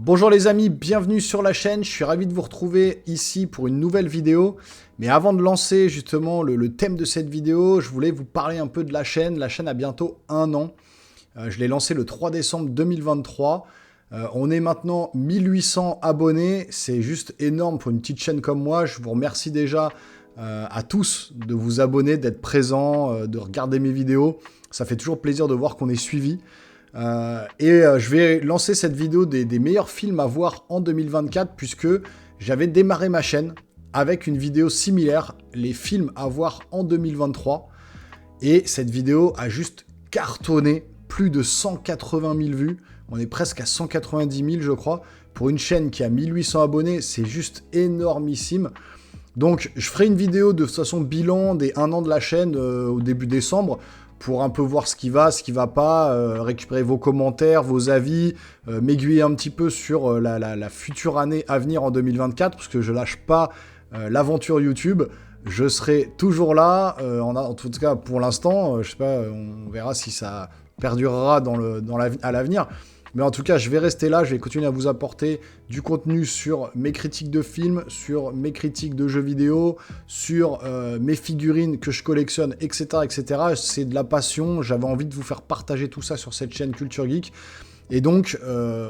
Bonjour les amis, bienvenue sur la chaîne, je suis ravi de vous retrouver ici pour une nouvelle vidéo. Mais avant de lancer justement le thème de cette vidéo, je voulais vous parler un peu de la chaîne. La chaîne a bientôt 1 an. Je l'ai lancée le 3 décembre 2023. On est maintenant 1800 abonnés, c'est juste énorme pour une petite chaîne comme moi. Je vous remercie déjà à tous de vous abonner, d'être présents, de regarder mes vidéos. Ça fait toujours plaisir de voir qu'on est suivi. Je vais lancer cette vidéo des meilleurs films à voir en 2024 puisque j'avais démarré ma chaîne avec une vidéo similaire, les films à voir en 2023. Et cette vidéo a juste cartonné, plus de 180 000 vues. On est presque à 190 000 je crois. Pour une chaîne qui a 1800 abonnés, c'est juste énormissime. Donc je ferai une vidéo de toute façon bilan des 1 an de la chaîne au début décembre, pour un peu voir ce qui va pas, récupérer vos commentaires, vos avis, m'aiguiller un petit peu sur la future année à venir en 2024, parce que je lâche pas l'aventure YouTube. Je serai toujours là, en tout cas pour l'instant, je sais pas, on verra si ça perdurera à l'avenir. Mais en tout cas, je vais rester là, je vais continuer à vous apporter du contenu sur mes critiques de films, sur mes critiques de jeux vidéo, sur mes figurines que je collectionne, etc. etc. C'est de la passion, j'avais envie de vous faire partager tout ça sur cette chaîne Culture Geek. Et donc,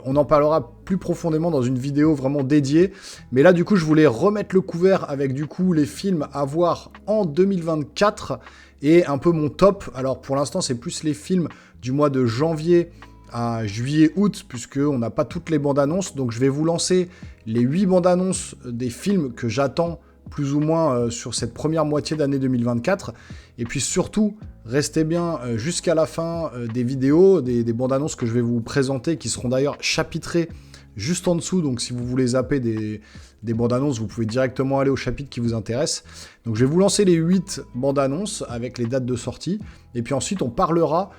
on en parlera plus profondément dans une vidéo vraiment dédiée. Mais là, du coup, je voulais remettre le couvert avec, du coup, les films à voir en 2024 et un peu mon top. Alors, pour l'instant, c'est plus les films du mois de janvier à juillet-août, puisqu'on n'a pas toutes les bandes annonces. Donc je vais vous lancer les 8 bandes annonces des films que j'attends plus ou moins sur cette première moitié d'année 2024. Et puis surtout, restez bien jusqu'à la fin des vidéos, des bandes annonces que je vais vous présenter, qui seront d'ailleurs chapitrées juste en dessous. Donc si vous voulez zapper des bandes annonces, vous pouvez directement aller au chapitre qui vous intéresse. Donc je vais vous lancer les 8 bandes annonces avec les dates de sortie. Et puis ensuite, on parlera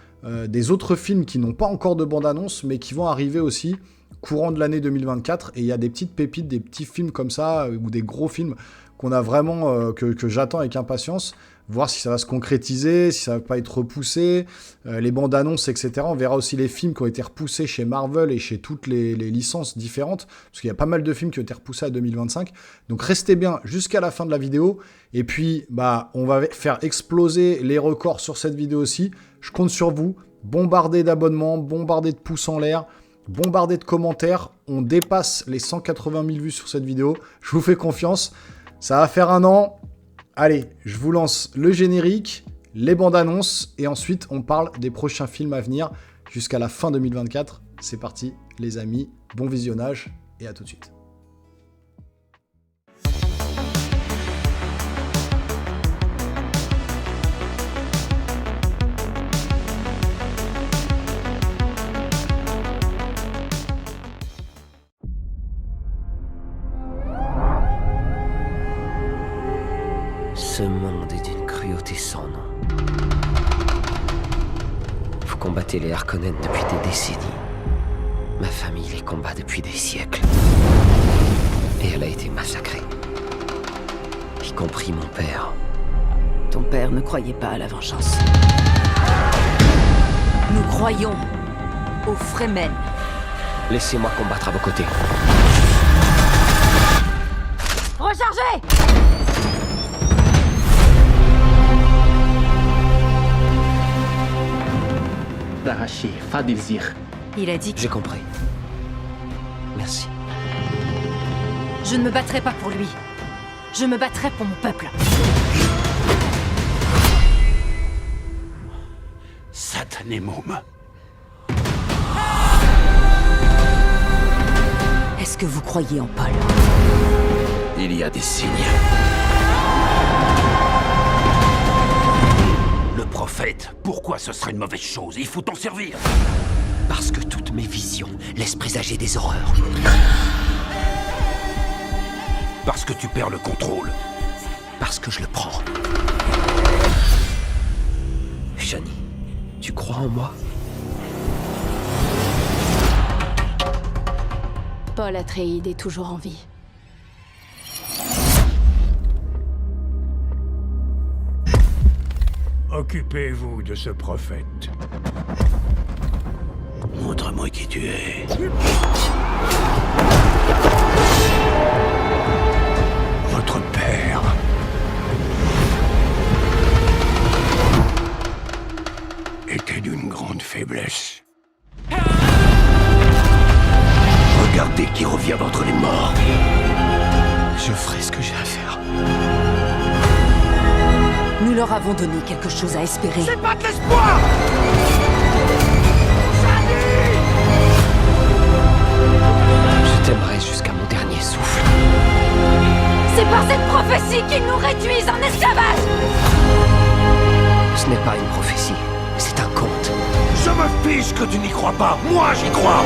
des autres films qui n'ont pas encore de bande-annonce, mais qui vont arriver aussi courant de l'année 2024. Et il y a des petites pépites, des petits films comme ça, ou des gros films qu'on a vraiment, que j'attends avec impatience, voir si ça va se concrétiser, si ça va pas être repoussé, les bandes-annonces, etc. On verra aussi les films qui ont été repoussés chez Marvel et chez toutes les licences différentes, parce qu'il y a pas mal de films qui ont été repoussés à 2025. Donc restez bien jusqu'à la fin de la vidéo, et puis on va faire exploser les records sur cette vidéo aussi. Je compte sur vous, bombardez d'abonnements, bombardez de pouces en l'air, bombardez de commentaires. On dépasse les 180 000 vues sur cette vidéo, je vous fais confiance, ça va faire 1 an. Allez, je vous lance le générique, les bandes annonces, et ensuite on parle des prochains films à venir jusqu'à la fin 2024. C'est parti les amis, bon visionnage et à tout de suite. Ce monde est d'une cruauté sans nom. Vous combattez les Harkonnen depuis des décennies. Ma famille les combat depuis des siècles. Et elle a été massacrée. Y compris mon père. Ton père ne croyait pas à la vengeance. Nous croyons aux Fremen. Laissez-moi combattre à vos côtés. Rechargez! D'arracher Fadilzir. Il a dit que J'ai compris. Merci. je ne me battrai pas pour lui. Je me battrai pour mon peuple. Satané môme. Est-ce que vous croyez en Paul? Il y a des signes. Le prophète, pourquoi ce serait une mauvaise chose? Il faut t'en servir. Parce que toutes mes visions laissent présager des horreurs. Parce que tu perds le contrôle. Parce que je le prends. Shani, tu crois en moi? Paul Atreides est toujours en vie. Occupez-vous de ce prophète. Montre-moi qui tu es. dès qu'il revient d'entre les morts. Je ferai ce que j'ai à faire. Nous leur avons donné quelque chose à espérer. C'est pas de l'espoir! Je t'aimerai jusqu'à mon dernier souffle. C'est par cette prophétie qu'ils nous réduisent en esclavage! Ce n'est pas une prophétie, c'est un conte. Je me fiche que tu n'y crois pas. Moi, j'y crois.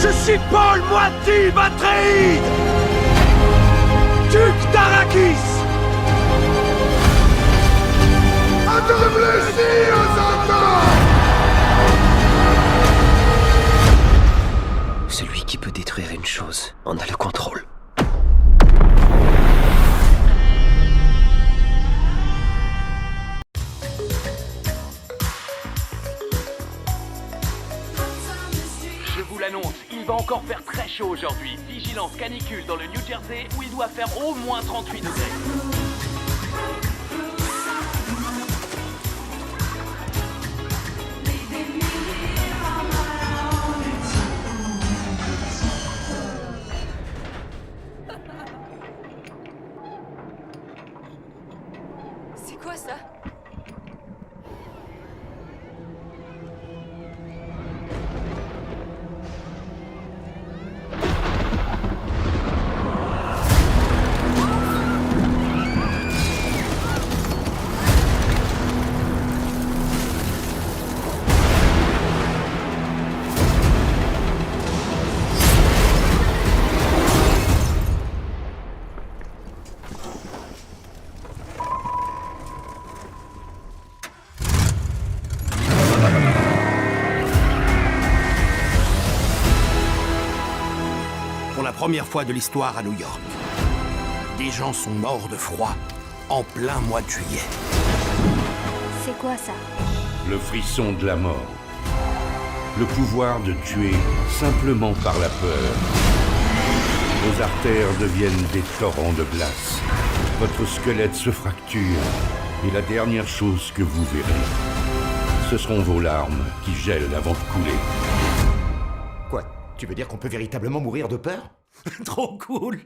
Je suis Paul Moiti Atréide, duc d'Arrakis. Celui qui peut détruire une chose en a le contrôle. Je vous l'annonce, il va encore faire très chaud aujourd'hui. Vigilance canicule dans le New Jersey où il doit faire au moins 38 degrés. C'est quoi ça? Pour la première fois de l'histoire à New York, des gens sont morts de froid en plein mois de juillet. C'est quoi ça? Le frisson de la mort. Le pouvoir de tuer simplement par la peur. Vos artères deviennent des torrents de glace. Votre squelette se fracture. Et la dernière chose que vous verrez, ce seront vos larmes qui gèlent avant de couler. Quoi? Tu veux dire qu'on peut véritablement mourir de peur? Trop cool.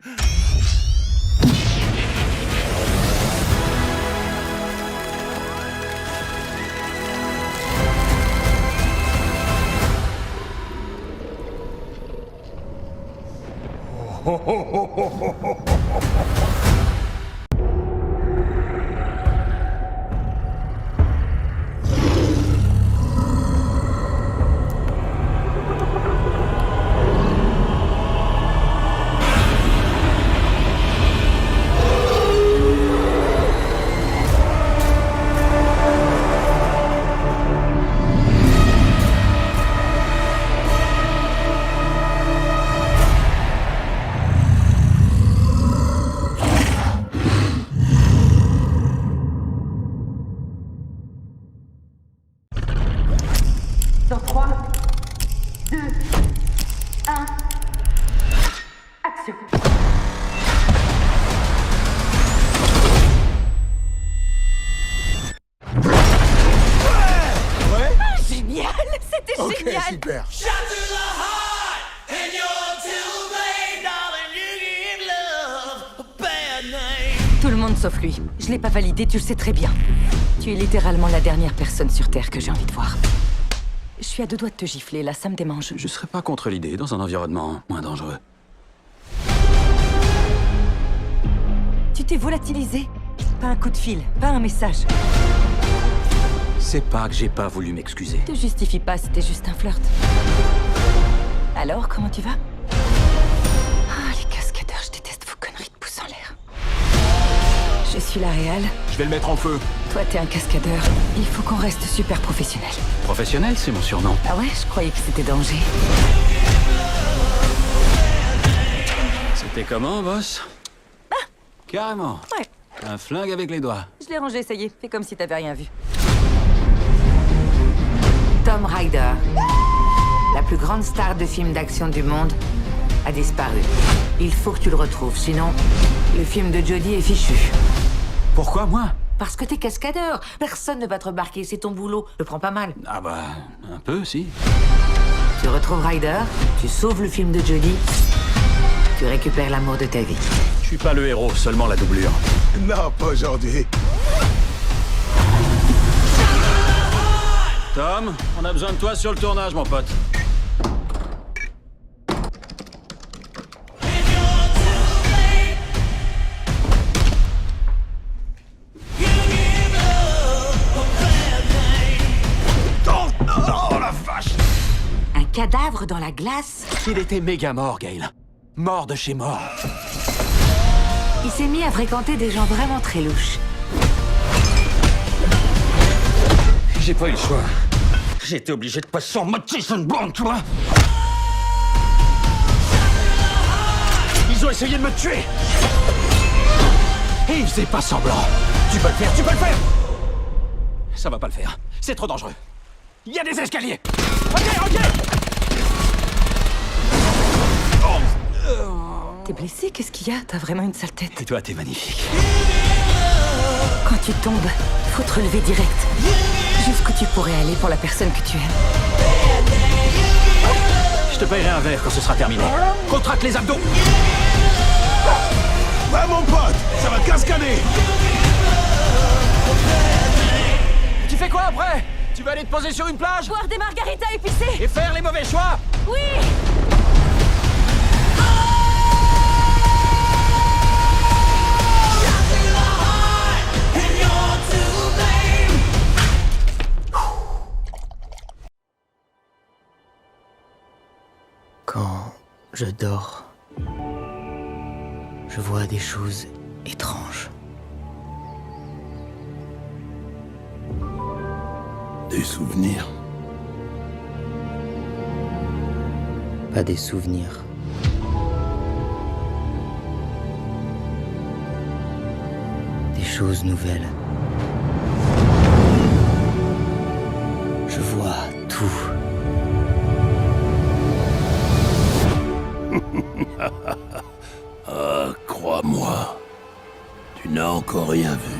Dans 3, 2, 1, action. Génial! C'était génial! Super. Tout le monde sauf lui. Je l'ai pas validé, tu le sais très bien. Tu es littéralement la dernière personne sur Terre que j'ai envie de voir. Je suis à 2 doigts de te gifler, là, ça me démange. Je serais pas contre l'idée dans un environnement moins dangereux. Tu t'es volatilisé. Pas un coup de fil, pas un message. C'est pas que j'ai pas voulu m'excuser. Te justifie pas, c'était juste un flirt. Alors, comment tu vas? Ah, les cascadeurs, je déteste vos conneries de pouces en l'air. Je suis la réal. Je vais le mettre en feu. Toi, t'es un cascadeur. Il faut qu'on reste super professionnel. Professionnel, c'est mon surnom. Ah ouais, je croyais que c'était danger. C'était comment, boss? Ah! Carrément. Ouais, Un flingue avec les doigts. je l'ai rangé, ça y est. Fais comme si t'avais rien vu. Tom Ryder, la plus grande star de films d'action du monde, a disparu. Il faut que tu le retrouves, sinon le film de Jodie est fichu. Pourquoi moi? parce que t'es cascadeur. Personne ne va te remarquer, c'est ton boulot. Le prends pas mal. Ah bah, un peu, si. Tu retrouves Ryder, tu sauves le film de Jodie, tu récupères l'amour de ta vie. Je suis pas le héros, seulement la doublure. Non, pas aujourd'hui. Tom, on a besoin de toi sur le tournage, mon pote. Oh la vache! Un cadavre dans la glace. Il était méga mort, Gale. Mort de chez mort. Il s'est mis à fréquenter des gens vraiment très louches. J'ai pas eu le choix. J'ai été obligé de passer en mode Jason Bourne, tu vois. Ils ont essayé de me tuer. Et ils faisaient pas semblant. Tu peux le faire, tu peux le faire. Ça va pas le faire. C'est trop dangereux. Il y a des escaliers. Ok. T'es blessé? Qu'est-ce qu'il y a? T'as vraiment une sale tête. Et toi, t'es magnifique. Quand tu tombes, faut te relever direct. Jusqu'où tu pourrais aller pour la personne que tu aimes. Je te paierai un verre quand ce sera terminé. Contracte les abdos. Ouais, mon pote, ça va cascader. Tu fais quoi après? Tu vas aller te poser sur une plage? Boire des margaritas épicées. Et faire les mauvais choix? Oui. Quand je dors, je vois des choses étranges. Des souvenirs. Pas des souvenirs. Des choses nouvelles. Je vois tout. Ah, crois-moi, tu n'as encore rien vu.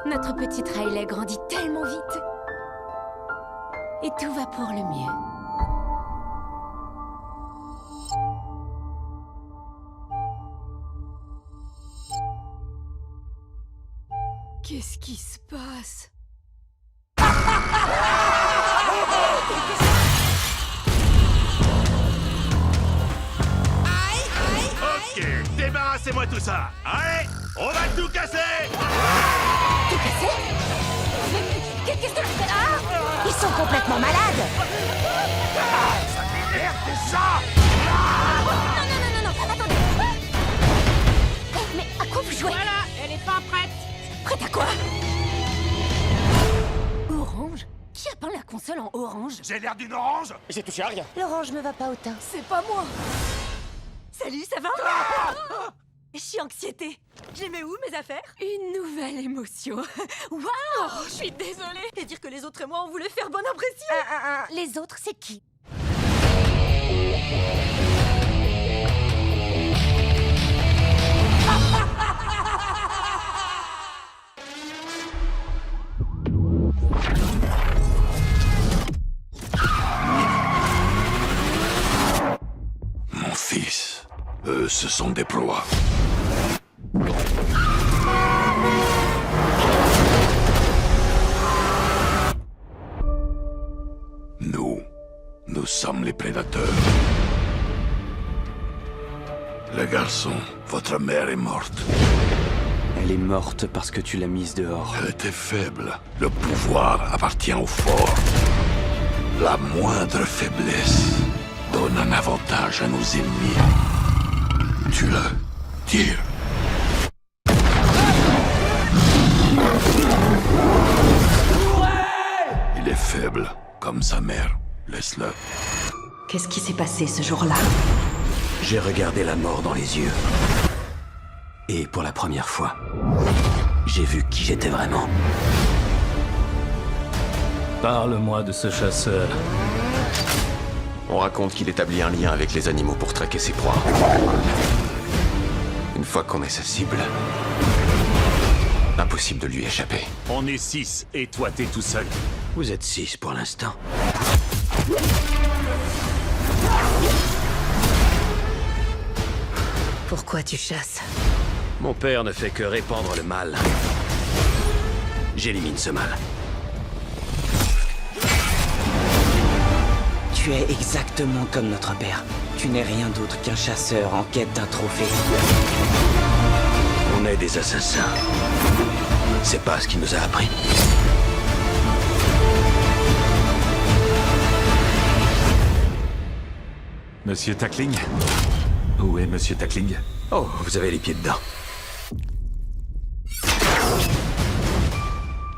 Notre petite Riley grandit tellement vite. Et tout va pour le mieux. Qu'est-ce qui se passe? Ok, débarrassez-moi tout ça. Allez, on va tout casser. Tout cassé? Qu'est-ce que tu fais? Ah! Ils sont complètement malades! Ça m'énerve tout ça. Non, attendez! Mais à quoi vous jouez? Voilà, elle est pas prête! Prête à quoi? Orange? Qui a peint la console en orange? J'ai l'air d'une orange. J'ai touché à rien. L'orange me va pas au teint. C'est pas moi! Salut, ça va? Je suis anxiété. Je les mets où, mes affaires? Une nouvelle émotion. Waouh! Je suis désolée. Et dire que les autres et moi, on voulait faire bonne impression. Les autres, c'est qui? Eux, ce sont des proies. Nous sommes les prédateurs. Les garçons, votre mère est morte. Elle est morte parce que tu l'as mise dehors. Elle était faible. Le pouvoir appartient aux forts. La moindre faiblesse donne un avantage à nos ennemis. Tue-le. Tire. Il est faible, comme sa mère. Laisse-le. Qu'est-ce qui s'est passé ce jour-là? J'ai regardé la mort dans les yeux. Et pour la première fois, j'ai vu qui j'étais vraiment. Parle-moi de ce chasseur. On raconte qu'il établit un lien avec les animaux pour traquer ses proies. Une fois qu'on est sa cible, impossible de lui échapper. On est 6 et toi t'es tout seul. Vous êtes 6 pour l'instant. Pourquoi tu chasses? Mon père ne fait que répandre le mal. J'élimine ce mal. Tu es exactement comme notre père. Tu n'es rien d'autre qu'un chasseur en quête d'un trophée. On est des assassins. C'est pas ce qu'il nous a appris. Monsieur Tackling? Où est Monsieur Tackling? Oh, vous avez les pieds dedans.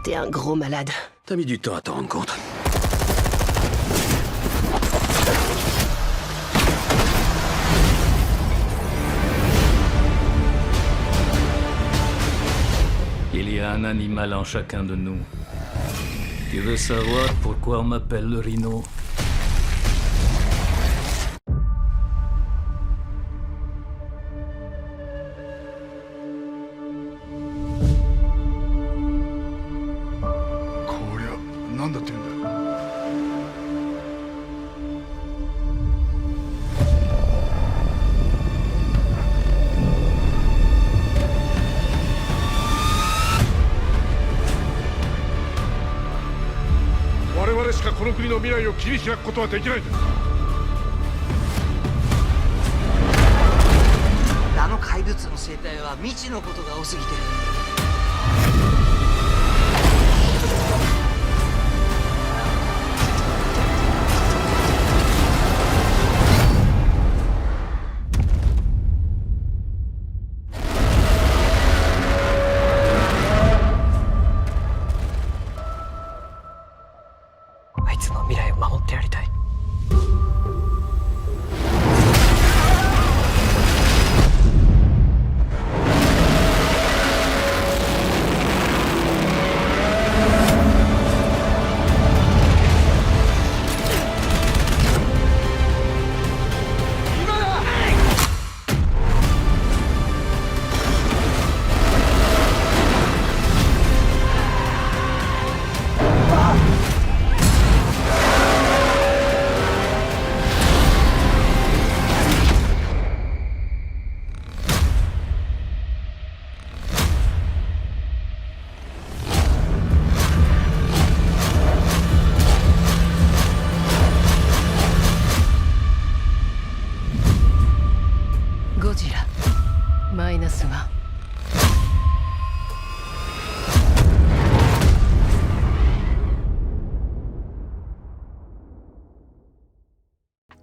T'es un gros malade. T'as mis du temps à t'en rendre compte. Il y a un animal en chacun de nous. Tu veux savoir pourquoi on m'appelle le rhino?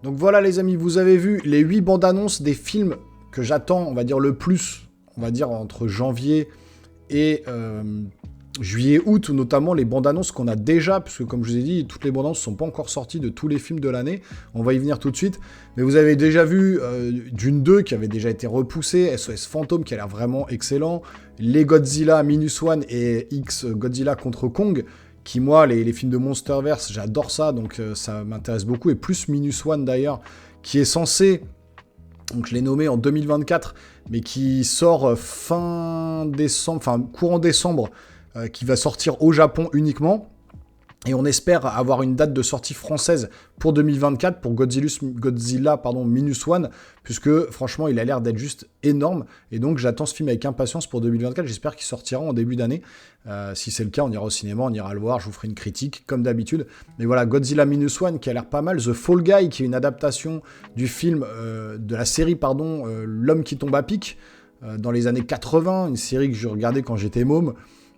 Donc voilà les amis, vous avez vu les 8 bandes annonces des films que j'attends, on va dire le plus, on va dire entre janvier et juillet-août, notamment les bandes annonces qu'on a déjà, puisque comme je vous ai dit, toutes les bandes annonces ne sont pas encore sorties de tous les films de l'année, on va y venir tout de suite, mais vous avez déjà vu Dune 2 qui avait déjà été repoussé, SOS Fantôme qui a l'air vraiment excellent, les Godzilla Minus One et X Godzilla contre Kong, qui moi, les films de Monsterverse, j'adore ça, donc ça m'intéresse beaucoup, et plus Minus One d'ailleurs, qui est censé, donc je l'ai nommé en 2024, mais qui sort fin décembre, enfin courant décembre, qui va sortir au Japon uniquement. Et on espère avoir une date de sortie française pour 2024, pour Godzilla Minus One, puisque franchement, il a l'air d'être juste énorme. Et donc, j'attends ce film avec impatience pour 2024. J'espère qu'il sortira en début d'année. Si c'est le cas, on ira au cinéma, on ira le voir. Je vous ferai une critique, comme d'habitude. Mais voilà, Godzilla Minus One, qui a l'air pas mal. The Fall Guy, qui est une adaptation du film, de la série, L'homme qui tombe à pic, dans les années 80. Une série que je regardais quand j'étais môme.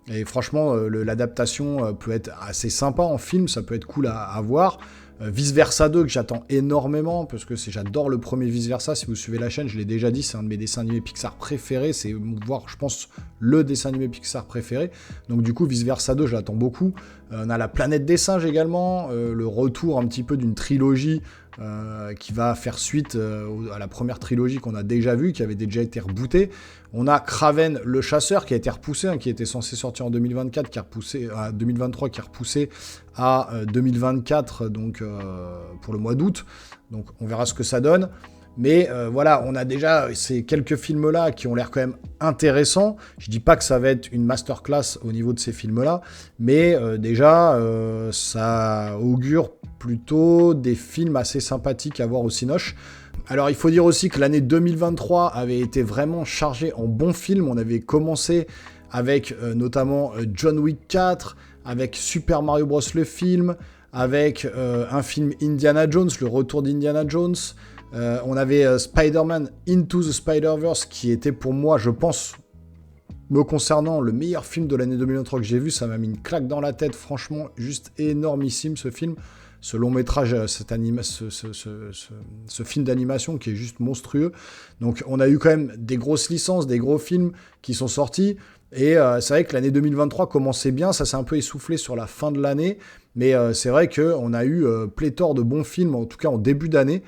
Et franchement, l'adaptation peut être assez sympa en film, ça peut être cool à voir. Vice Versa 2, que j'attends énormément, parce que j'adore le premier Vice Versa. Si vous suivez la chaîne, je l'ai déjà dit, c'est un de mes dessins animés Pixar préférés. C'est, voire, je pense, le dessin animé Pixar préféré. Donc du coup, Vice Versa 2, je l'attends beaucoup. On a La Planète des Singes également, le retour un petit peu d'une trilogie qui va faire suite à la première trilogie qu'on a déjà vue, qui avait déjà été rebootée. On a Kraven le chasseur qui a été repoussé, qui était censé sortir en 2024, qui est repoussé à 2023, qui est repoussé à 2024, donc pour le mois d'août. Donc on verra ce que ça donne. Mais voilà, on a déjà ces quelques films-là qui ont l'air quand même intéressants. Je dis pas que ça va être une masterclass au niveau de ces films-là, mais déjà, ça augure plutôt des films assez sympathiques à voir au Cinoche. Alors, il faut dire aussi que l'année 2023 avait été vraiment chargée en bons films. On avait commencé avec notamment John Wick 4, avec Super Mario Bros. Le film, avec un film Indiana Jones, le retour d'Indiana Jones. On avait Spider-Man Into the Spider-Verse, qui était pour moi, je pense, me concernant, le meilleur film de l'année 2023 que j'ai vu. Ça m'a mis une claque dans la tête, franchement, juste énormissime ce film. Ce long métrage, ce film d'animation qui est juste monstrueux. Donc on a eu quand même des grosses licences, des gros films qui sont sortis. Et c'est vrai que l'année 2023 commençait bien, ça s'est un peu essoufflé sur la fin de l'année. Mais c'est vrai qu'on a eu pléthore de bons films, en tout cas en début d'année.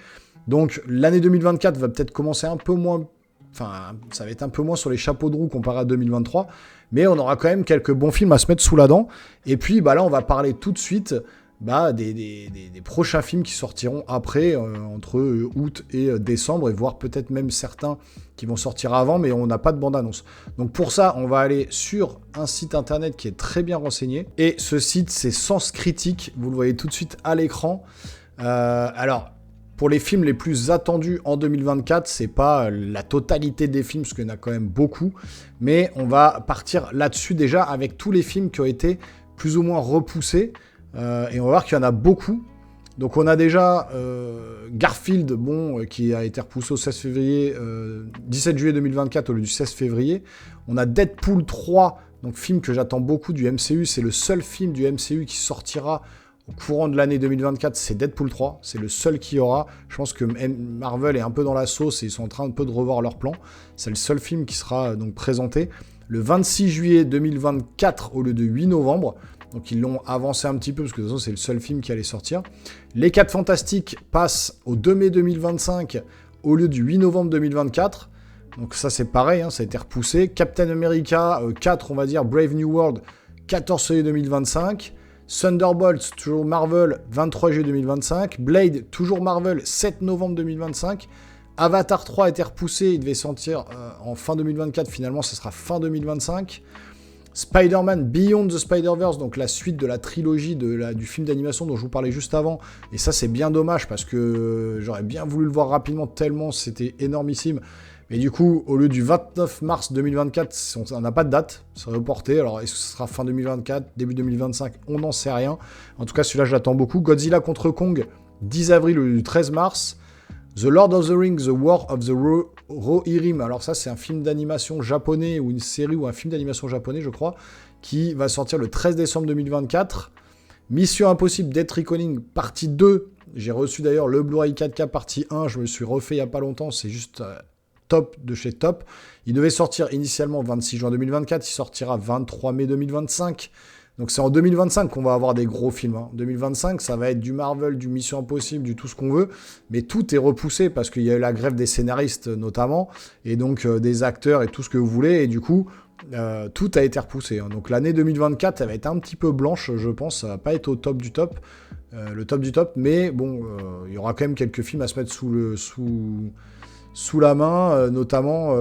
Donc l'année 2024 va peut-être commencer un peu moins... Enfin, ça va être un peu moins sur les chapeaux de roue comparé à 2023. Mais on aura quand même quelques bons films à se mettre sous la dent. Et puis là, on va parler tout de suite... des prochains films qui sortiront après, entre août et décembre, et voire peut-être même certains qui vont sortir avant, mais on n'a pas de bande-annonce. Donc pour ça, on va aller sur un site internet qui est très bien renseigné, et ce site, c'est Sens Critique, vous le voyez tout de suite à l'écran. Alors, pour les films les plus attendus en 2024, c'est pas la totalité des films, parce qu'il y en a quand même beaucoup, mais on va partir là-dessus déjà avec tous les films qui ont été plus ou moins repoussés. Et on va voir qu'il y en a beaucoup. Donc on a déjà Garfield, qui a été repoussé au 17 juillet 2024 au lieu du 16 février. On a Deadpool 3, donc film que j'attends beaucoup du MCU. C'est le seul film du MCU qui sortira au courant de l'année 2024, c'est Deadpool 3. C'est le seul qu'il y aura. Je pense que Marvel est un peu dans la sauce et ils sont en train un peu de revoir leur plan. C'est le seul film qui sera donc présenté le 26 juillet 2024 au lieu de 8 novembre. Donc ils l'ont avancé un petit peu, parce que de toute façon c'est le seul film qui allait sortir. Les 4 Fantastiques passent au 2 mai 2025 au lieu du 8 novembre 2024. Donc ça c'est pareil, ça a été repoussé. Captain America 4, on va dire, Brave New World, 14 juillet 2025. Thunderbolts, toujours Marvel, 23 juillet 2025. Blade, toujours Marvel, 7 novembre 2025. Avatar 3 a été repoussé, il devait sortir en fin 2024, finalement ça sera fin 2025. Spider-Man Beyond the Spider-Verse, donc la suite de la trilogie du film d'animation dont je vous parlais juste avant. Et ça, c'est bien dommage parce que j'aurais bien voulu le voir rapidement tellement c'était énormissime. Mais du coup, au lieu du 29 mars 2024, on n'a pas de date, c'est reporté. Alors, est-ce que ce sera fin 2024, début 2025 On n'en sait rien. En tout cas, celui-là, je l'attends beaucoup. Godzilla contre Kong, 10 avril au lieu du 13 mars. The Lord of the Rings, The War of the Rohirrim. Alors ça, c'est un film d'animation japonais, ou une série, ou un film d'animation japonais, je crois, qui va sortir le 13 décembre 2024. Mission Impossible, Death Reckoning, partie 2. J'ai reçu d'ailleurs le Blu-ray 4K partie 1. Je me suis refait il n'y a pas longtemps. C'est juste top de chez top. Il devait sortir initialement 26 juin 2024. Il sortira 23 mai 2025. Donc c'est en 2025 qu'on va avoir des gros films. 2025, ça va être du Marvel, du Mission Impossible, du tout ce qu'on veut. Mais tout est repoussé parce qu'il y a eu la grève des scénaristes notamment. Et donc des acteurs et tout ce que vous voulez. Et du coup, tout a été repoussé. Donc l'année 2024, elle va être un petit peu blanche, je pense. Ça va pas être au top du top. Le top du top. Mais bon, il y aura quand même quelques films à se mettre sous la main. Notamment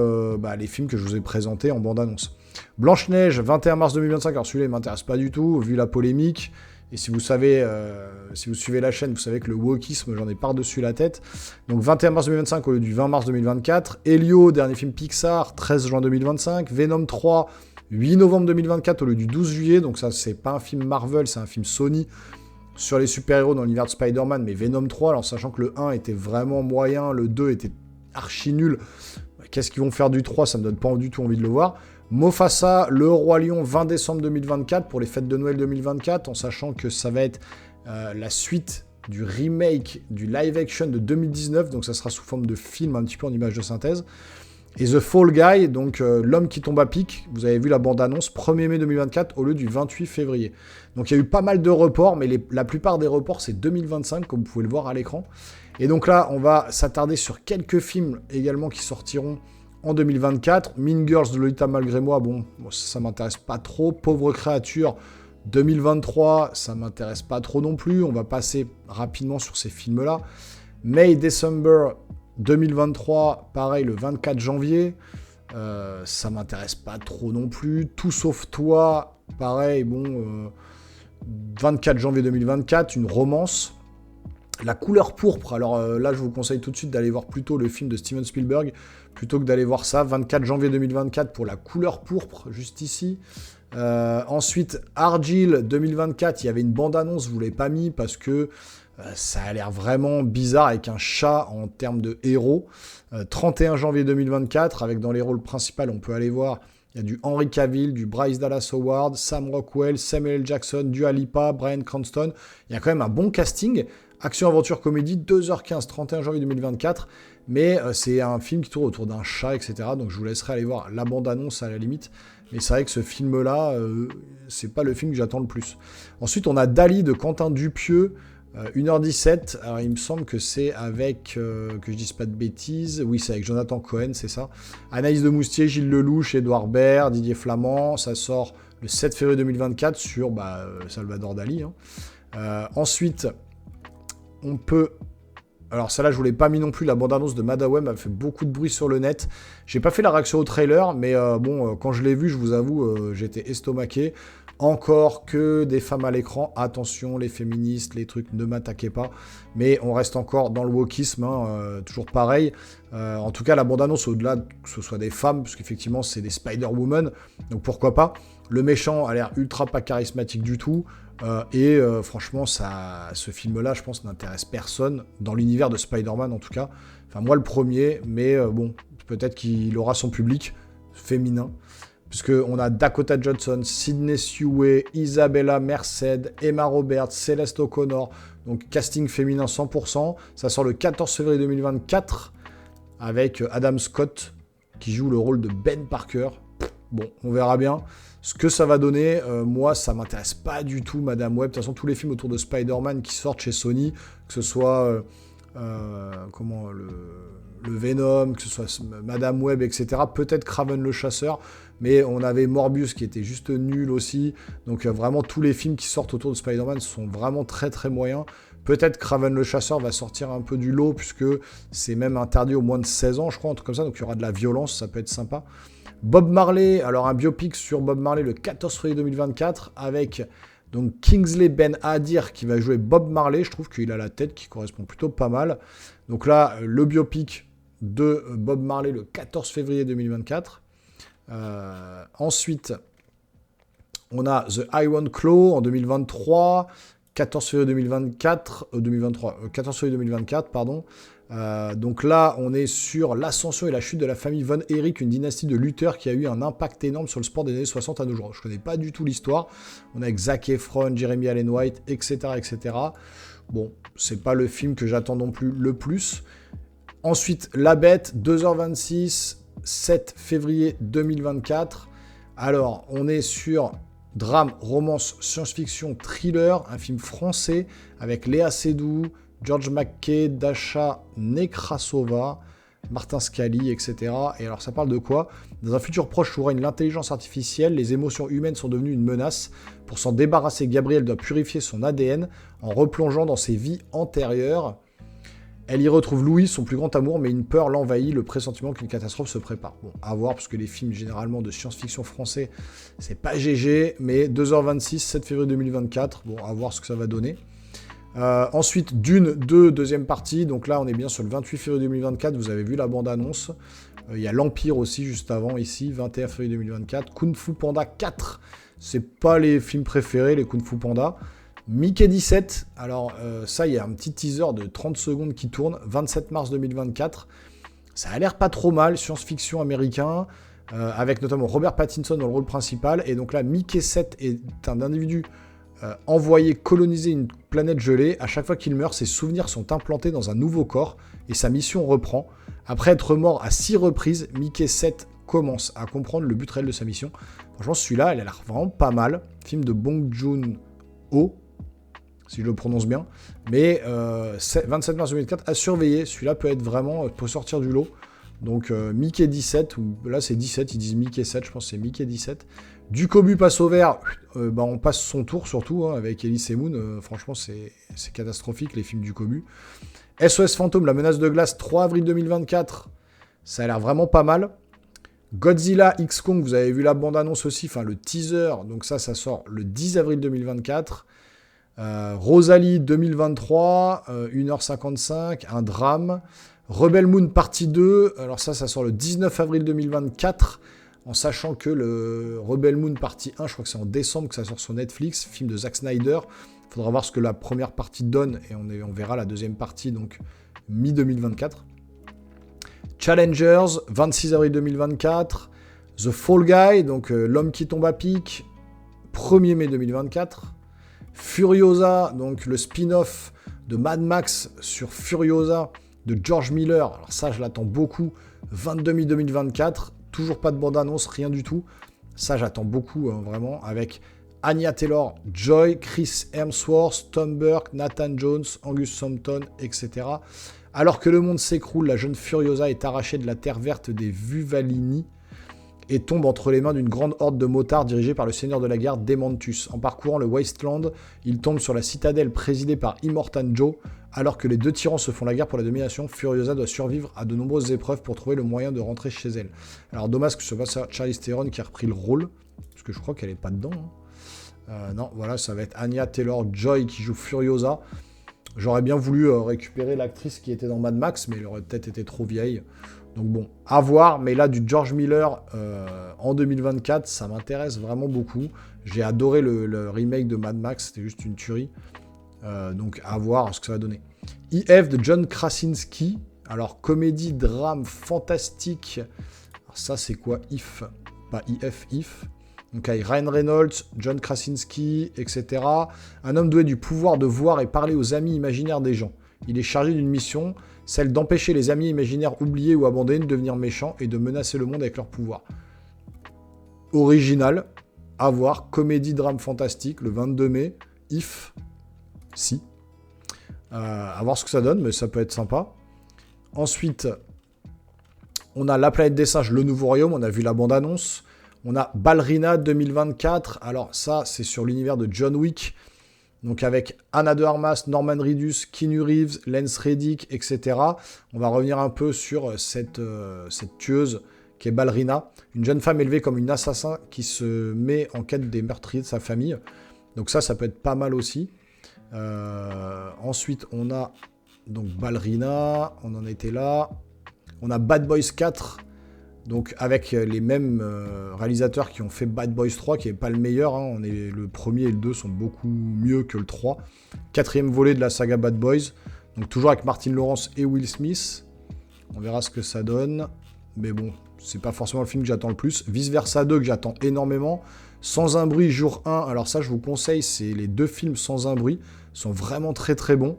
les films que je vous ai présentés en bande-annonce. Blanche-Neige, 21 mars 2025, alors celui-là il m'intéresse pas du tout, vu la polémique, Et si vous savez, si vous suivez la chaîne, vous savez que le wokisme, j'en ai par-dessus la tête. Donc 21 mars 2025 au lieu du 20 mars 2024. Elio, dernier film Pixar, 13 juin 2025. Venom 3, 8 novembre 2024 au lieu du 12 juillet. Donc ça, c'est pas un film Marvel, c'est un film Sony sur les super-héros dans l'univers de Spider-Man, mais Venom 3, alors sachant que le 1 était vraiment moyen, le 2 était archi nul. Qu'est-ce qu'ils vont faire du 3? Ça me donne pas du tout envie de le voir. Mofasa, Le Roi Lion, 20 décembre 2024 pour les fêtes de Noël 2024, en sachant que ça va être la suite du remake du live-action de 2019, donc ça sera sous forme de film, un petit peu en image de synthèse. Et The Fall Guy, donc L'Homme qui tombe à pic, vous avez vu la bande-annonce, 1er mai 2024 au lieu du 28 février. Donc il y a eu pas mal de reports, mais la plupart des reports c'est 2025, comme vous pouvez le voir à l'écran. Et donc là, on va s'attarder sur quelques films également qui sortiront en 2024. Mean Girls de Lolita Malgré Moi, bon ça m'intéresse pas trop. Pauvre créature 2023, ça m'intéresse pas trop non plus. On va passer rapidement sur ces films-là. May December 2023, pareil, le 24 janvier. Ça m'intéresse pas trop non plus. Tout sauf toi, pareil, bon, 24 janvier 2024, une romance. La couleur pourpre, alors là, je vous conseille tout de suite d'aller voir plutôt le film de Steven Spielberg, plutôt que d'aller voir ça. 24 janvier 2024 pour La couleur pourpre, juste ici. Ensuite, Argylle 2024, il y avait une bande-annonce, je vous l'ai pas mis parce que ça a l'air vraiment bizarre avec un chat en termes de héros. 31 janvier 2024, avec dans les rôles principaux, on peut aller voir, il y a du Henry Cavill, du Bryce Dallas Howard, Sam Rockwell, Samuel L. Jackson, Dua Lipa, Bryan Cranston. Il y a quand même un bon casting. Action, aventure, comédie, 2h15, 31 janvier 2024. Mais c'est un film qui tourne autour d'un chat, etc. Donc je vous laisserai aller voir la bande-annonce à la limite. Mais c'est vrai que ce film-là, c'est pas le film que j'attends le plus. Ensuite, on a Dali de Quentin Dupieux. 1h17, alors il me semble que c'est avec, que je dise pas de bêtises, oui c'est avec Jonathan Cohen, c'est ça. Anaïs de Moustier, Gilles Lelouch, Édouard Baird, Didier Flamand, ça sort le 7 février 2024 sur Salvador Dali. Ensuite, on peut... Alors celle-là, je vous l'ai pas mis non plus, la bande-annonce de Madaway m'a fait beaucoup de bruit sur le net. J'ai pas fait la réaction au trailer, mais quand je l'ai vu, je vous avoue, j'étais estomaqué. Encore que des femmes à l'écran, attention, les féministes, les trucs, ne m'attaquez pas. Mais on reste encore dans le wokisme, toujours pareil. En tout cas, la bande-annonce, au-delà que ce soit des femmes, parce qu'effectivement, c'est des Spider-Woman, donc pourquoi pas. Le méchant a l'air ultra pas charismatique du tout. Franchement, ce film-là, je pense, n'intéresse personne, dans l'univers de Spider-Man en tout cas. Enfin, moi le premier, mais bon, peut-être qu'il aura son public féminin. Puisqu'on a Dakota Johnson, Sydney Sweeney, Isabella Merced, Emma Roberts, Celeste O'Connor. Donc casting féminin 100%. Ça sort le 14 février 2024 avec Adam Scott qui joue le rôle de Ben Parker. Bon, on verra bien ce que ça va donner. Moi, ça m'intéresse pas du tout, Madame Web. De toute façon, tous les films autour de Spider-Man qui sortent chez Sony, que ce soit le Venom, que ce soit Madame Web, etc. Peut-être Kraven le Chasseur, mais on avait Morbius qui était juste nul aussi. Donc vraiment, tous les films qui sortent autour de Spider-Man sont vraiment très très moyens. Peut-être Kraven le Chasseur va sortir un peu du lot, puisque c'est même interdit aux moins de 16 ans, je crois, un truc comme ça. Donc il y aura de la violence, ça peut être sympa. Bob Marley, alors un biopic sur Bob Marley le 14 février 2024 avec donc Kingsley Ben Adir qui va jouer Bob Marley. Je trouve qu'il a la tête qui correspond plutôt pas mal. Donc là, le biopic de Bob Marley le 14 février 2024. Ensuite, on a The Iron Claw en 2023, 14 février 2024, 14 février 2024, pardon. Donc là, on est sur l'ascension et la chute de la famille Von Erich, une dynastie de lutteurs qui a eu un impact énorme sur le sport des années 60 à nos jours. Je connais pas du tout l'histoire. On a avec Zac Efron, Jeremy Allen White, etc., etc. Bon, c'est pas le film que j'attends non plus le plus. Ensuite, La Bête, 2h26, 7 février 2024. Alors, on est sur drame, romance, science-fiction, thriller, un film français avec Léa Seydoux, George McKay, Dasha Nekrasova, Martin Scully, etc. Et alors ça parle de quoi? Dans un futur proche où règne l'intelligence artificielle, les émotions humaines sont devenues une menace. Pour s'en débarrasser, Gabriel doit purifier son ADN en replongeant dans ses vies antérieures. Elle y retrouve Louis, son plus grand amour, mais une peur l'envahit, le pressentiment qu'une catastrophe se prépare. Bon, à voir, parce que les films, généralement, de science-fiction français, c'est pas GG, mais 2h26, 7 février 2024. Bon, à voir ce que ça va donner. Ensuite, Dune 2, deuxième partie. Donc là, on est bien sur le 28 février 2024. Vous avez vu la bande-annonce. Il y a l'Empire aussi, juste avant, ici, 21 février 2024. Kung Fu Panda 4. C'est pas les films préférés, les Kung Fu Panda. Mickey 17, alors ça, il y a un petit teaser de 30 secondes qui tourne, 27 mars 2024. Ça a l'air pas trop mal, science-fiction américain, avec notamment Robert Pattinson dans le rôle principal. Et donc là, Mickey 7 est un individu envoyé coloniser une planète gelée. À chaque fois qu'il meurt, ses souvenirs sont implantés dans un nouveau corps et sa mission reprend. Après être mort à 6 reprises, Mickey 7 commence à comprendre le but réel de sa mission. Franchement, celui-là, il a l'air vraiment pas mal. Film de Bong Joon-ho, si je le prononce bien. Mais 27 mars 2004, à surveiller. Celui-là peut être vraiment, peut sortir du lot. Donc Mickey 17, ou là c'est 17, ils disent Mickey 7, je pense que c'est Mickey 17. Du Cobu passe au vert, on passe son tour surtout, hein, avec Elise Moon. Franchement, c'est catastrophique les films du Cobu. SOS Fantôme, la menace de glace, 3 avril 2024. Ça a l'air vraiment pas mal. Godzilla X Kong, vous avez vu la bande-annonce aussi, enfin le teaser. Donc ça sort le 10 avril 2024. Rosalie 2023, 1h55, un drame. Rebel Moon partie 2, alors ça sort le 19 avril 2024, en sachant que le Rebel Moon partie 1, je crois que c'est en décembre que ça sort sur Netflix, film de Zack Snyder. Il faudra voir ce que la première partie donne, et on verra la deuxième partie, donc mi-2024. Challengers, 26 avril 2024. The Fall Guy, donc l'homme qui tombe à pic, 1er mai 2024. Furiosa, donc le spin-off de Mad Max sur Furiosa de George Miller. Alors ça, je l'attends beaucoup. 22 mai 2024. Toujours pas de bande-annonce, rien du tout. Ça, j'attends beaucoup, hein, vraiment. Avec Anya Taylor-Joy, Chris Hemsworth, Tom Burke, Nathan Jones, Angus Sumpton, etc. Alors que le monde s'écroule, la jeune Furiosa est arrachée de la terre verte des Vuvalini et tombe entre les mains d'une grande horde de motards dirigée par le seigneur de la guerre Demantus. En parcourant le Wasteland, il tombe sur la citadelle présidée par Immortan Joe. Alors que les deux tyrans se font la guerre pour la domination, Furiosa doit survivre à de nombreuses épreuves pour trouver le moyen de rentrer chez elle. Alors dommage que ce soit pas Charlize Theron qui a repris le rôle, parce que je crois qu'elle est pas dedans. Hein. Non, voilà, ça va être Anya Taylor-Joy qui joue Furiosa. J'aurais bien voulu récupérer l'actrice qui était dans Mad Max, mais elle aurait peut-être été trop vieille. Donc bon, à voir, mais là du George Miller en 2024, ça m'intéresse vraiment beaucoup. J'ai adoré le remake de Mad Max, c'était juste une tuerie. Donc à voir ce que ça va donner. IF de John Krasinski, alors comédie, drame, fantastique. Alors ça c'est quoi IF? Pas IF, IF. Donc avec Ryan Reynolds, John Krasinski, etc. Un homme doué du pouvoir de voir et parler aux amis imaginaires des gens. Il est chargé d'une mission, celle d'empêcher les amis imaginaires oubliés ou abandonnés de devenir méchants et de menacer le monde avec leur pouvoir. Original, à voir, comédie, drame fantastique, le 22 mai, IF, si. À voir ce que ça donne, mais ça peut être sympa. Ensuite, on a La planète des singes, le nouveau royaume, on a vu la bande-annonce. On a Ballerina 2024, alors ça, c'est sur l'univers de John Wick. Donc avec Anna de Armas, Norman Reedus, Keanu Reeves, Lance Reddick, etc. On va revenir un peu sur cette tueuse qui est Ballerina, une jeune femme élevée comme une assassin qui se met en quête des meurtriers de sa famille. Donc ça peut être pas mal aussi. Ensuite, on a donc Ballerina, on en était là. On a Bad Boys 4, donc avec les mêmes réalisateurs qui ont fait Bad Boys 3, qui n'est pas le meilleur. Hein. Le premier et le 2 sont beaucoup mieux que le 3. 4e volet de la saga Bad Boys. Donc toujours avec Martin Lawrence et Will Smith. On verra ce que ça donne. Mais bon, c'est pas forcément le film que j'attends le plus. Vice Versa 2 que j'attends énormément. Sans un bruit, jour 1. Alors ça, je vous conseille, c'est les 2 films Sans un bruit. Sont vraiment très très bons.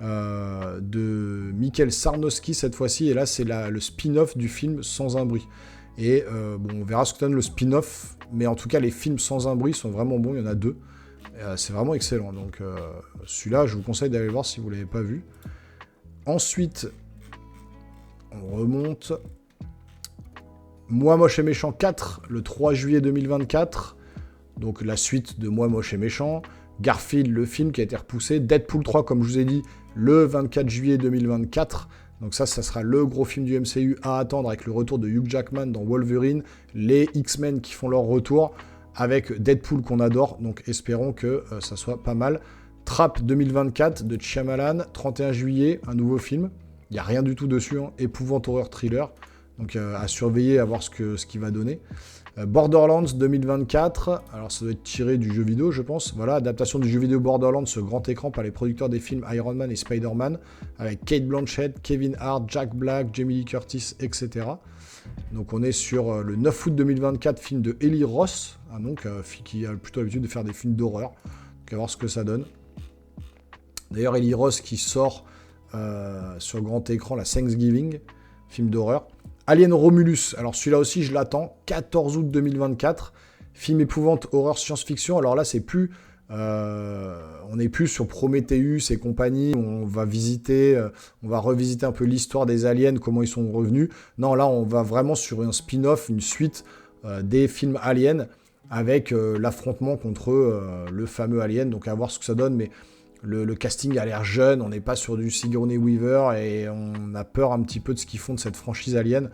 De Michael Sarnowski cette fois-ci. Et là, c'est le spin-off du film Sans un bruit. Et bon, on verra ce que donne le spin-off. Mais en tout cas, les films Sans un bruit sont vraiment bons. Il y en a 2. C'est vraiment excellent. Donc celui-là, je vous conseille d'aller le voir si vous ne l'avez pas vu. Ensuite, on remonte. Moi, moche et méchant 4, le 3 juillet 2024. Donc la suite de Moi, moche et méchant. Garfield, le film qui a été repoussé. Deadpool 3, comme je vous ai dit, le 24 juillet 2024. Donc ça sera le gros film du MCU à attendre avec le retour de Hugh Jackman dans Wolverine, les X-Men qui font leur retour, avec Deadpool qu'on adore, donc espérons que ça soit pas mal. Trap 2024 de Shyamalan, 31 juillet, un nouveau film. Il n'y a rien du tout dessus, hein. Épouvante horreur thriller, donc à surveiller, à voir ce qu'il va donner. Borderlands 2024, alors ça doit être tiré du jeu vidéo je pense, voilà, adaptation du jeu vidéo Borderlands, ce grand écran par les producteurs des films Iron Man et Spider-Man, avec Cate Blanchett, Kevin Hart, Jack Black, Jamie Lee Curtis, etc. Donc on est sur le 9 août 2024, film de Eli Roth, donc qui a plutôt l'habitude de faire des films d'horreur, donc à voir ce que ça donne. D'ailleurs Eli Roth qui sort sur grand écran la Thanksgiving, film d'horreur. Alien Romulus, alors celui-là aussi je l'attends, 14 août 2024, film épouvante, horreur, science-fiction. Alors là c'est plus, on n'est plus sur Prometheus et compagnie, on va revisiter un peu l'histoire des aliens, comment ils sont revenus. Non, là on va vraiment sur un spin-off, une suite des films aliens, avec l'affrontement contre le fameux alien, donc à voir ce que ça donne, mais le casting a l'air jeune, on n'est pas sur du Sigourney Weaver et on a peur un petit peu de ce qu'ils font de cette franchise Alien.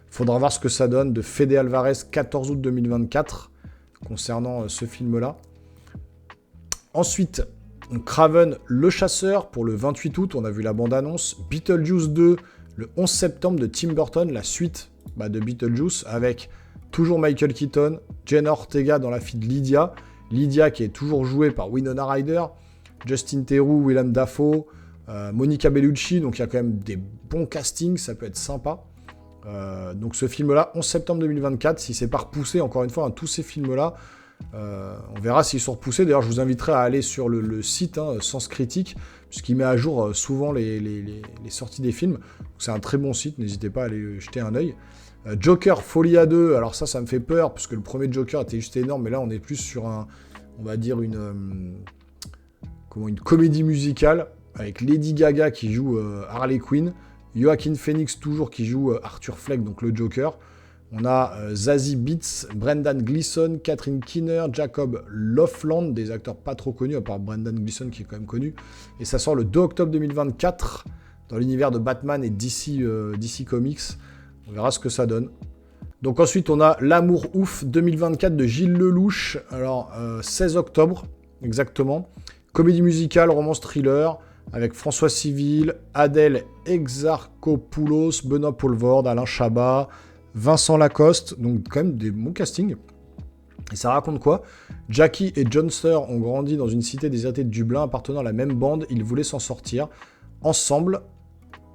Faudra voir ce que ça donne de Fede Alvarez, 14 août 2024, concernant ce film-là. Ensuite, Kraven le chasseur pour le 28 août, on a vu la bande-annonce. Beetlejuice 2, le 11 septembre de Tim Burton, la suite de Beetlejuice, avec toujours Michael Keaton, Jenna Ortega dans la fille de Lydia. Lydia qui est toujours jouée par Winona Ryder. Justin Theroux, Willem Dafoe, Monica Bellucci, donc il y a quand même des bons castings, ça peut être sympa. Donc ce film-là, 11 septembre 2024, si c'est pas repoussé, encore une fois, tous ces films-là, on verra s'ils sont repoussés. D'ailleurs, je vous inviterai à aller sur le site Sens Critique, puisqu'il met à jour souvent les sorties des films. C'est un très bon site, n'hésitez pas à aller jeter un œil. Joker, Folie à deux, alors ça me fait peur, parce que le premier Joker était juste énorme, mais là on est plus sur on va dire une comédie musicale, avec Lady Gaga qui joue Harley Quinn, Joaquin Phoenix toujours qui joue Arthur Fleck, donc le Joker. On a Zazie Beetz, Brendan Gleeson, Catherine Keener, Jacob Lofland, des acteurs pas trop connus, à part Brendan Gleeson qui est quand même connu. Et ça sort le 2 octobre 2024, dans l'univers de Batman et DC Comics. On verra ce que ça donne. Donc ensuite, on a L'amour ouf 2024 de Gilles Lelouch, alors 16 octobre, exactement. Comédie musicale, romance thriller, avec François Civil, Adèle Exarchopoulos, Benoît Poelvoorde, Alain Chabat, Vincent Lacoste, donc quand même des bons castings. Et ça raconte quoi? Jackie et Johnster ont grandi dans une cité désertée de Dublin appartenant à la même bande, ils voulaient s'en sortir ensemble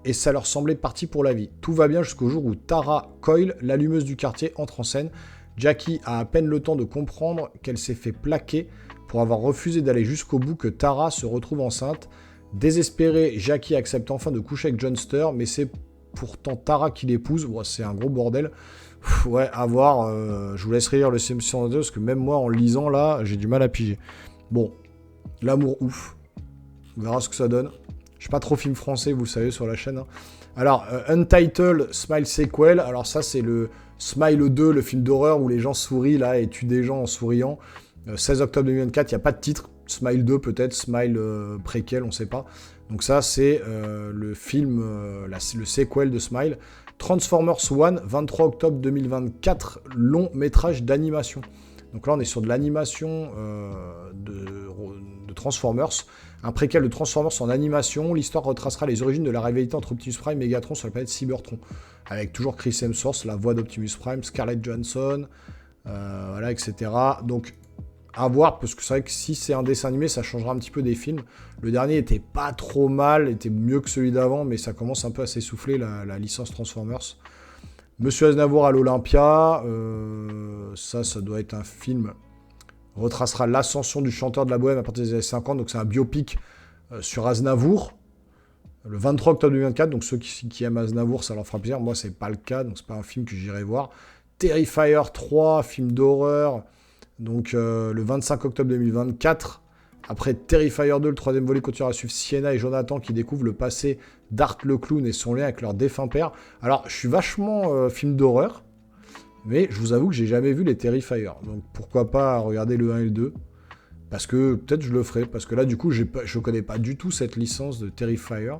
et ça leur semblait parti pour la vie. Tout va bien jusqu'au jour où Tara Coyle, l'allumeuse du quartier, entre en scène. Jackie a à peine le temps de comprendre qu'elle s'est fait plaquer pour avoir refusé d'aller jusqu'au bout que Tara se retrouve enceinte. Désespéré, Jackie accepte enfin de coucher avec Johnster, mais c'est pourtant Tara qui l'épouse. Ouais, c'est un gros bordel. Ouais, à voir. Je vous laisse lire le Simpson 2 parce que même moi, en le lisant là, j'ai du mal à piger. Bon, L'amour ouf. On verra ce que ça donne. Je suis pas trop film français, vous le savez, sur la chaîne. Hein. Alors, Untitled Smile Sequel. Alors ça, c'est le Smile 2, le film d'horreur où les gens sourient là et tuent des gens en souriant. 16 octobre 2024, il n'y a pas de titre. Smile 2 peut-être, Smile préquel, on ne sait pas. Donc ça, c'est le film, le sequel de Smile. Transformers 1, 23 octobre 2024, long métrage d'animation. Donc là, on est sur de l'animation de Transformers. Un préquel de Transformers en animation. L'histoire retracera les origines de la rivalité entre Optimus Prime et Megatron sur la planète Cybertron. Avec toujours Chris Hemsworth, la voix d'Optimus Prime, Scarlett Johansson, voilà, etc. Donc, à voir, parce que c'est vrai que si c'est un dessin animé, ça changera un petit peu des films. Le dernier était pas trop mal, était mieux que celui d'avant, mais ça commence un peu à s'essouffler, la licence Transformers. Monsieur Aznavour à l'Olympia, ça doit être un film, retracera l'ascension du chanteur de la bohème à partir des années 50, donc c'est un biopic sur Aznavour, le 23 octobre 2024, donc ceux qui aiment Aznavour, ça leur fera plaisir. Moi, c'est pas le cas, donc c'est pas un film que j'irai voir. Terrifier 3, film d'horreur, donc le 25 octobre 2024. Après Terrifier 2, le troisième volet continuera à suivre Sienna et Jonathan qui découvrent le passé d'Art le clown et son lien avec leur défunt père. Alors, je suis vachement film d'horreur, mais je vous avoue que j'ai jamais vu les Terrifier. Donc pourquoi pas regarder le 1 et le 2. Parce que peut-être je le ferai, parce que là, du coup, je connais pas du tout cette licence de Terrifier.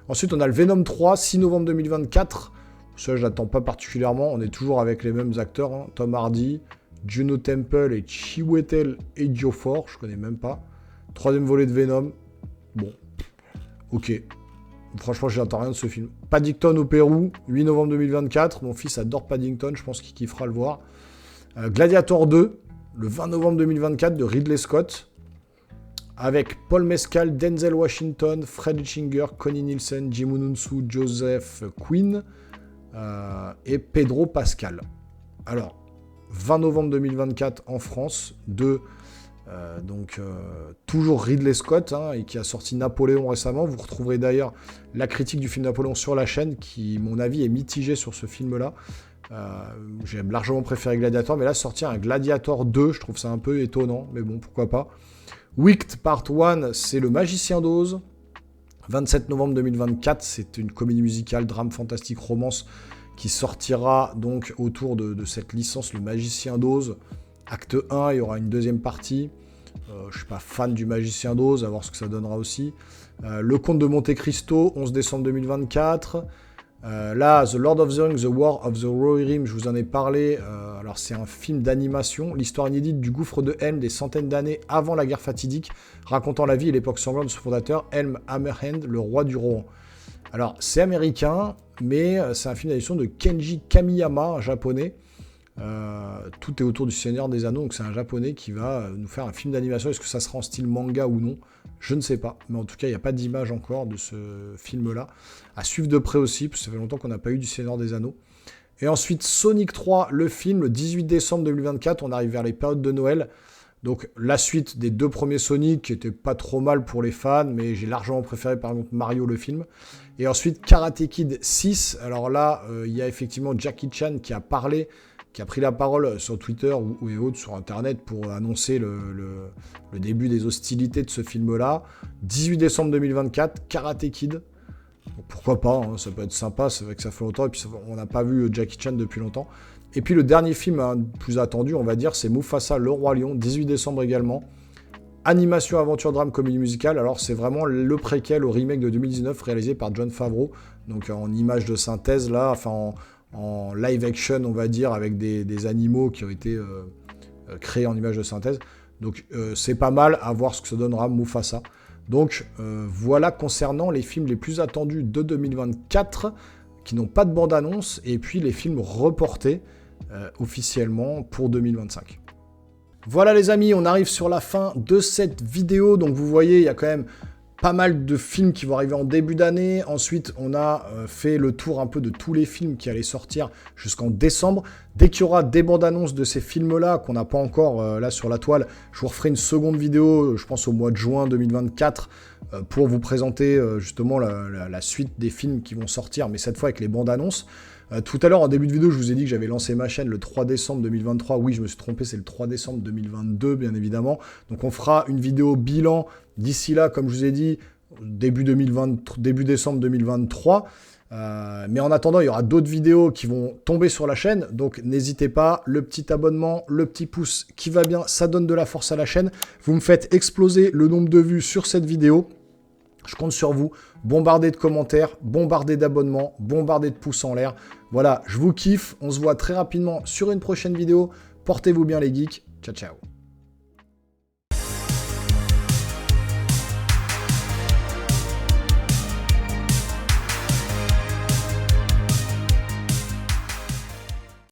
Ensuite, on a le Venom 3, 6 novembre 2024. Ça, je l'attends pas particulièrement. On est toujours avec les mêmes acteurs, hein. Tom Hardy, Juno Temple et Chiwetel Ejiofor. Je connais même pas. 3e volet de Venom. Bon, ok. Franchement, j'attends rien de ce film. Paddington au Pérou, 8 novembre 2024. Mon fils adore Paddington, je pense qu'il kiffera le voir. Gladiator 2, le 20 novembre 2024 de Ridley Scott. Avec Paul Mescal, Denzel Washington, Fred Singer, Connie Nielsen, Jim Onunsu, Joseph Quinn et Pedro Pascal. Alors, 20 novembre 2024 en France, toujours Ridley Scott, hein, et qui a sorti Napoléon récemment. Vous retrouverez d'ailleurs la critique du film Napoléon sur la chaîne, qui, mon avis, est mitigé sur ce film-là. J'ai largement préféré Gladiator, mais là, sortir un Gladiator 2, je trouve ça un peu étonnant, mais bon, pourquoi pas. Wicked Part 1, c'est Le Magicien d'Oz. 27 novembre 2024, c'est une comédie musicale, drame fantastique, romance, qui sortira donc autour de cette licence, Le Magicien d'Oz. Acte 1, il y aura une deuxième partie. Je suis pas fan du Magicien d'Oz, à voir ce que ça donnera aussi. Le Comte de Monte Cristo, 11 décembre 2024. Là, The Lord of the Rings, The War of the Rohirrim, je vous en ai parlé. Alors, c'est un film d'animation, l'histoire inédite du gouffre de Helm des centaines d'années avant la guerre fatidique, racontant la vie et l'époque sanglante de son fondateur, Helm Hammerhand, le roi du Rohan. Alors, c'est américain, mais c'est un film d'animation de Kenji Kamiyama, un japonais. Tout est autour du Seigneur des Anneaux, donc c'est un japonais qui va nous faire un film d'animation. Est-ce que ça sera en style manga ou non? Je ne sais pas, mais en tout cas il n'y a pas d'image encore de ce film là à suivre de près aussi, parce que ça fait longtemps qu'on n'a pas eu du Seigneur des Anneaux. Et ensuite Sonic 3, le film, le 18 décembre 2024, on arrive vers les périodes de Noël, donc la suite des 2 premiers Sonic qui était pas trop mal pour les fans, mais j'ai largement préféré par exemple Mario le film. Et ensuite Karate Kid 6, alors là il y a effectivement Jackie Chan qui a pris la parole sur Twitter ou et autres sur Internet pour annoncer le début des hostilités de ce film-là. 18 décembre 2024, Karate Kid. Donc pourquoi pas, hein, ça peut être sympa, c'est vrai que ça fait longtemps, et puis on n'a pas vu Jackie Chan depuis longtemps. Et puis le dernier film plus attendu, on va dire, c'est Mufasa, le Roi Lion, 18 décembre également. Animation, aventure, drame, comédie musicale. Alors c'est vraiment le préquel au remake de 2019 réalisé par Jon Favreau, donc en image de synthèse là, enfin en live action, on va dire, avec des animaux qui ont été créés en image de synthèse. Donc c'est pas mal, à voir ce que ça donnera Mufasa. Donc voilà concernant les films les plus attendus de 2024, qui n'ont pas de bande-annonce, et puis les films reportés officiellement pour 2025. Voilà les amis, on arrive sur la fin de cette vidéo. Donc vous voyez, il y a quand même pas mal de films qui vont arriver en début d'année. Ensuite, on a fait le tour un peu de tous les films qui allaient sortir jusqu'en décembre. Dès qu'il y aura des bandes annonces de ces films-là, qu'on n'a pas encore là sur la toile, je vous referai une seconde vidéo, je pense au mois de juin 2024, pour vous présenter justement la suite des films qui vont sortir, mais cette fois avec les bandes annonces. Tout à l'heure, en début de vidéo, je vous ai dit que j'avais lancé ma chaîne le 3 décembre 2023. Oui, je me suis trompé, c'est le 3 décembre 2022, bien évidemment. Donc on fera une vidéo bilan d'ici là, comme je vous ai dit, début décembre 2023. Mais en attendant, il y aura d'autres vidéos qui vont tomber sur la chaîne. Donc n'hésitez pas, le petit abonnement, le petit pouce qui va bien, ça donne de la force à la chaîne. Vous me faites exploser le nombre de vues sur cette vidéo. Je compte sur vous, bombardez de commentaires, bombardez d'abonnements, bombardez de pouces en l'air. Voilà, je vous kiffe, on se voit très rapidement sur une prochaine vidéo. Portez-vous bien les geeks, ciao ciao.